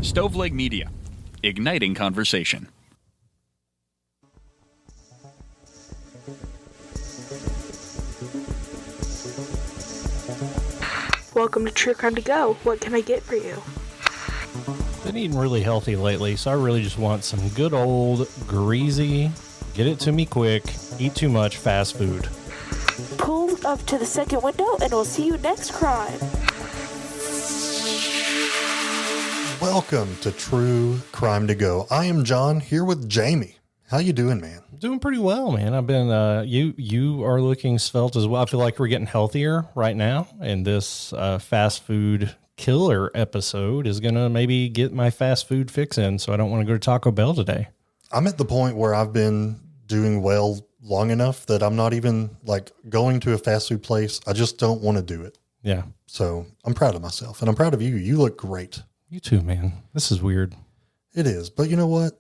Stoveleg Media, igniting conversation. Welcome to True Crime to Go. What can I get for you? Been eating really healthy lately, so I really just want some good old, greasy, get it to me quick, eat too much fast food. Pull up to the second window and we'll see you next crime. Welcome to True Crime to Go. I am John, here with Jamie. How you doing, man? Doing pretty well, man. I've been, you are looking svelte as well. I feel like we're getting healthier right now, and this fast food killer episode is going to maybe get my fast food fix in, so I don't want to go to Taco Bell today. I'm at the point where I've been doing well long enough that I'm not even like going to a fast food place. I just don't want to do it. Yeah. So I'm proud of myself, and I'm proud of you. You look great. You too, man. This is weird. It is, but you know what?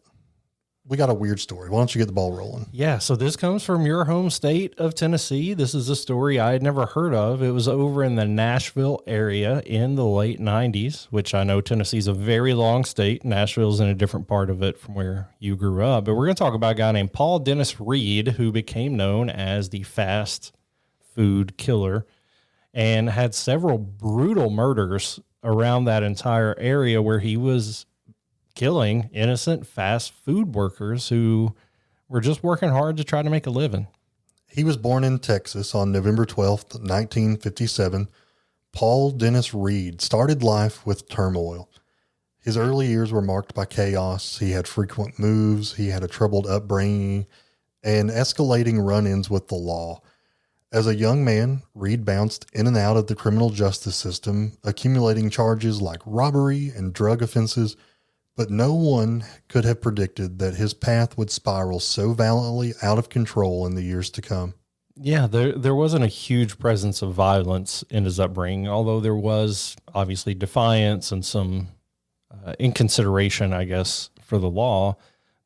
We got a weird story. Why don't you get the ball rolling? Yeah, so this comes from your home state of Tennessee. This is a story I had never heard of. It was over in the Nashville area in the late 90s, which I know Tennessee's a very long state. Nashville's in a different part of it from where you grew up. But we're going to talk about a guy named Paul Dennis Reid, who became known as the fast food killer and had several brutal murders around that entire area where he was killing innocent fast food workers who were just working hard to try to make a living. He was born in Texas on November 12th, 1957. Paul Dennis Reid started life with turmoil. His early years were marked by chaos. He had frequent moves. He had a troubled upbringing and escalating run-ins with the law. As a young man, Reid bounced in and out of the criminal justice system, accumulating charges like robbery and drug offenses. But no one could have predicted that his path would spiral so violently out of control in the years to come. Yeah, there wasn't a huge presence of violence in his upbringing, although there was obviously defiance and some inconsideration, I guess, for the law.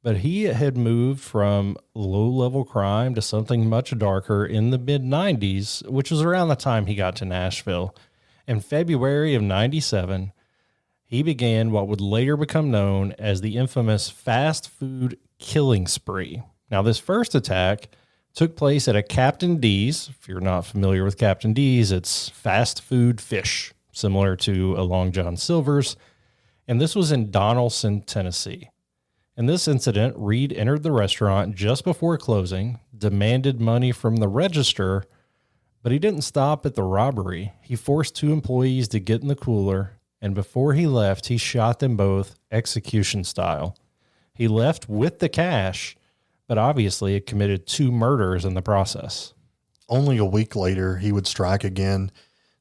But he had moved from low-level crime to something much darker in the mid-90s, which was around the time he got to Nashville. In February of 97, he began what would later become known as the infamous fast food killing spree. Now, this first attack took place at a Captain D's. If you're not familiar with Captain D's, it's fast food fish, similar to a Long John Silver's. And this was in Donelson, Tennessee. In this incident, Reid entered the restaurant just before closing, demanded money from the register, but he didn't stop at the robbery. He forced two employees to get in the cooler, and before he left, he shot them both execution style. He left with the cash, but obviously had committed two murders in the process. Only a week later, he would strike again.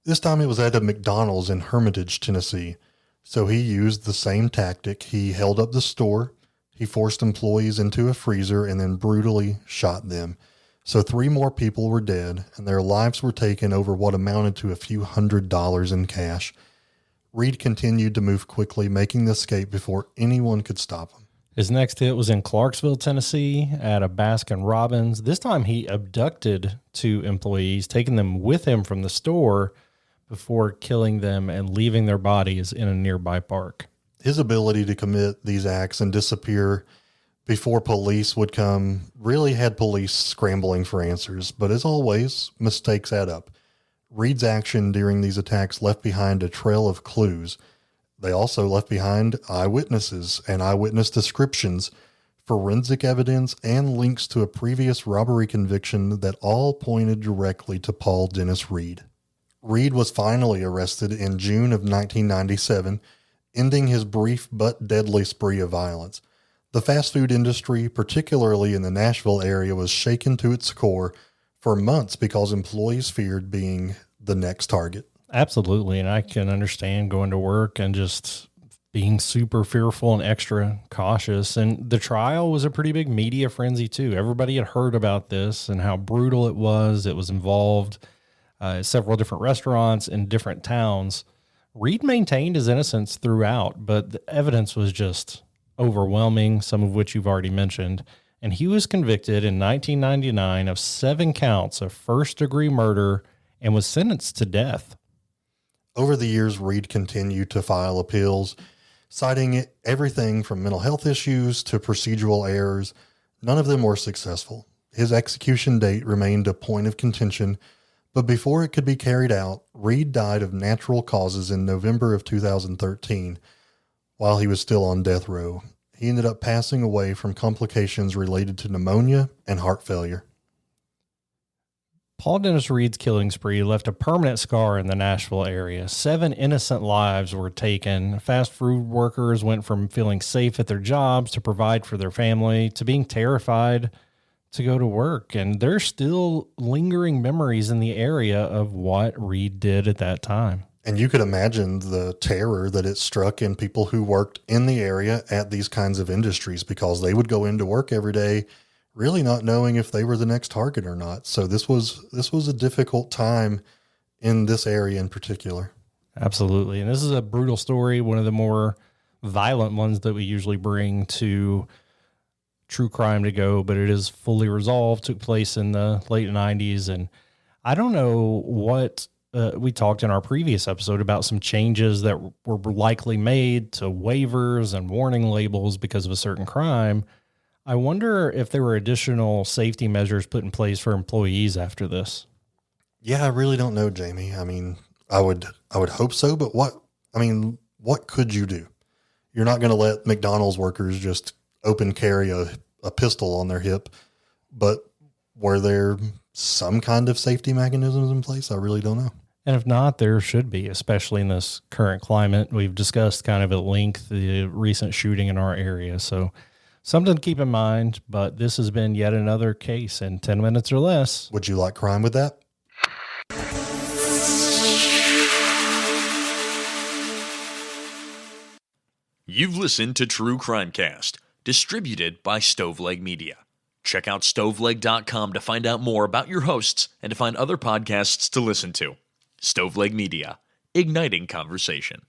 This time it was at a McDonald's in Hermitage, Tennessee. So he used the same tactic. He held up the store. He forced employees into a freezer and then brutally shot them. So 3 more people were dead, and their lives were taken over what amounted to a few $100s in cash. Reid continued to move quickly, making the escape before anyone could stop him. His next hit was in Clarksville, Tennessee at a Baskin Robbins. This time he abducted 2 employees, taking them with him from the store before killing them and leaving their bodies in a nearby park. His ability to commit these acts and disappear before police would come really had police scrambling for answers. But as always, mistakes add up. Reid's action during these attacks left behind a trail of clues. They also left behind eyewitnesses and eyewitness descriptions, forensic evidence, and links to a previous robbery conviction that all pointed directly to Paul Dennis Reid. Reid was finally arrested in June of 1997, ending his brief but deadly spree of violence. The fast food industry, particularly in the Nashville area, was shaken to its core for months because employees feared being the next target. Absolutely, and I can understand going to work and just being super fearful and extra cautious. And the trial was a pretty big media frenzy too. Everybody had heard about this and how brutal it was. It was involved several different restaurants in different towns. Reid maintained his innocence throughout, but the evidence was just overwhelming, some of which you've already mentioned. And he was convicted in 1999 of 7 counts of first-degree murder and was sentenced to death. Over the years, Reid continued to file appeals, citing everything from mental health issues to procedural errors. None of them were successful. His execution date remained a point of contention, but before it could be carried out, Reid died of natural causes in November of 2013 while he was still on death row. He ended up passing away from complications related to pneumonia and heart failure. Paul Dennis Reid's killing spree left a permanent scar in the Nashville area. 7 innocent lives were taken. Fast food workers went from feeling safe at their jobs to provide for their family to being terrified to go to work. And there's still lingering memories in the area of what Reid did at that time. And you could imagine the terror that it struck in people who worked in the area at these kinds of industries, because they would go into work every day really not knowing if they were the next target or not. So this was a difficult time in this area in particular. Absolutely. And this is a brutal story, one of the more violent ones that we usually bring to True Crime to Go, but it is fully resolved, took place in the late 90s. And I don't know what we talked in our previous episode about some changes that were likely made to waivers and warning labels because of a certain crime. I wonder if there were additional safety measures put in place for employees after this. Yeah, I really don't know, Jamie. I mean, I would hope so, but what could you do? You're not going to let McDonald's workers just open carry a pistol on their hip, but were there some kind of safety mechanisms in place? I really don't know. And if not, there should be, especially in this current climate. We've discussed kind of at length the recent shooting in our area. So something to keep in mind, but this has been yet another case in 10 minutes or less. Would you like crime with that? You've listened to True Crimecast, distributed by Stoveleg Media. Check out stoveleg.com to find out more about your hosts and to find other podcasts to listen to. Stoveleg Media, igniting conversation.